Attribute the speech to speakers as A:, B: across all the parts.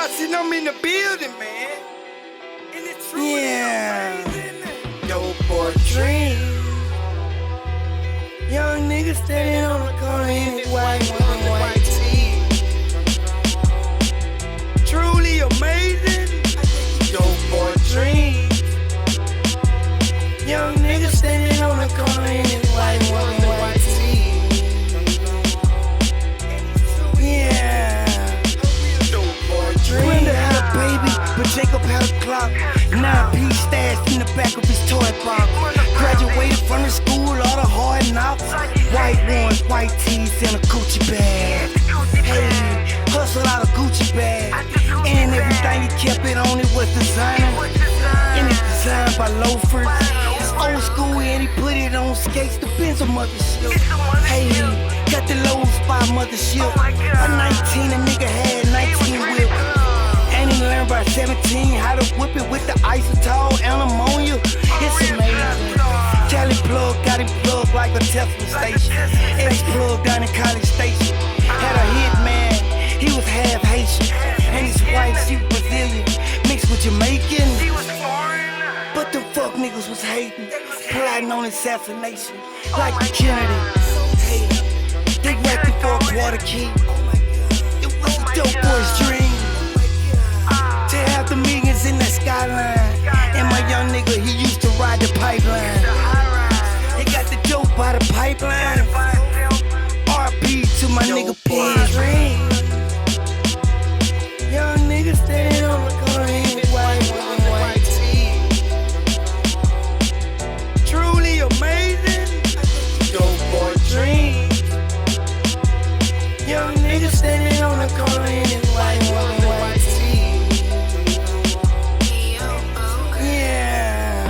A: bossing, I'm in the building, man. And it's true. Yeah. Dope boy dream. Young nigga standing on the corner in his white tee. Truly amazing. Dope boy dream. Young nigga standing on the corner in his white tee. Yeah. Dope boy dream. Brenda had a baby, but Jacob had a clock. 9-piece stashed in the back of his toy box. Graduated from the school, all the hard knocks. White ones, white tees, and a Gucci bag. Hey, hustle out a Gucci bag. And everything he kept it on, it was designer. And it's designed by loafers. It's old school and he put it on skates. The Benz a mothership. Hey, got the low spot mothership. By 19, a nigga had 19 whips. And he learned by 17 how to whip it with the isotol and ammonia. It's amazing. Cali plug got him plugged like a Tesla station. Ex plug down in College Station. Had a hit man, he was half Haitian. And his wife, she was Brazilian, mixed with Jamaican. But the fuck niggas was hating, plotting on assassination, like the Kennedy. Hey, they wrecked it for a water key. It was a dope boy's dream to have the millions in that skyline. And my young nigga, he used to ride the pipeline. They got the dope by the pipeline. RP to my nigga P. Young nigga standing on the corner in his white tee. Truly amazing. Dope boy dream. Young nigga standing on the corner in his white tee. Yeah.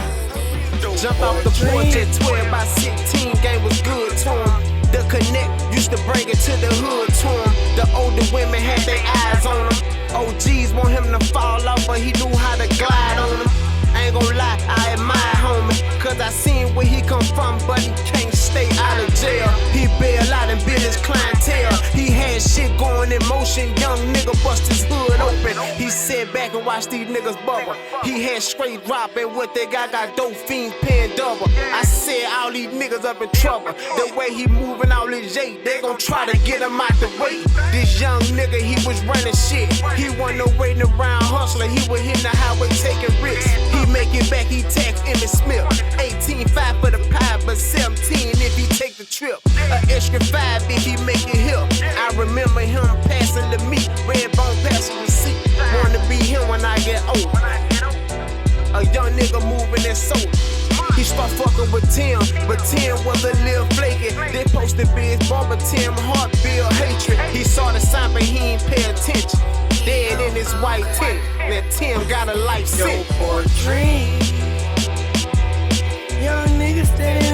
B: Jump off the porch at 12 by 16, game was good to him. The connect used to bring it to the hood to him. The older women had their eyes on him. OGs want him to fall off, but he knew how to glide on them. I ain't gon' lie, I admire homie, cause I seen where he come from, but he can't stay out of jail. He bailed out and built his clientele. He had shit going in motion, young nigga bust his hood open. He sat back and watched these niggas bubble. He had straight drop, and what they got dope fiends paying double. I said all these niggas up in trouble. The way he moving all his J, they gon' try to get him out the way. This young nigga, he was running shit. He wasn't no waiting around hustler, he was hitting the highway taking risks. He make it back, he tax Emmett Smith. 18.5 for the pie, but 17 if he take the trip. An extra 5 if he make it here. I remember him passing the meat, red bone passenger seat. Wanna be him when I get old. A young nigga moving that soul. He start fucking with Tim, but Tim was a little flaky. They posted be his bumper, Tim heart build hatred. He saw the sign, but he ain't pay attention. Dead in his white tent, now Tim got a life sentence.
A: Dope boy dream. Young nigga standing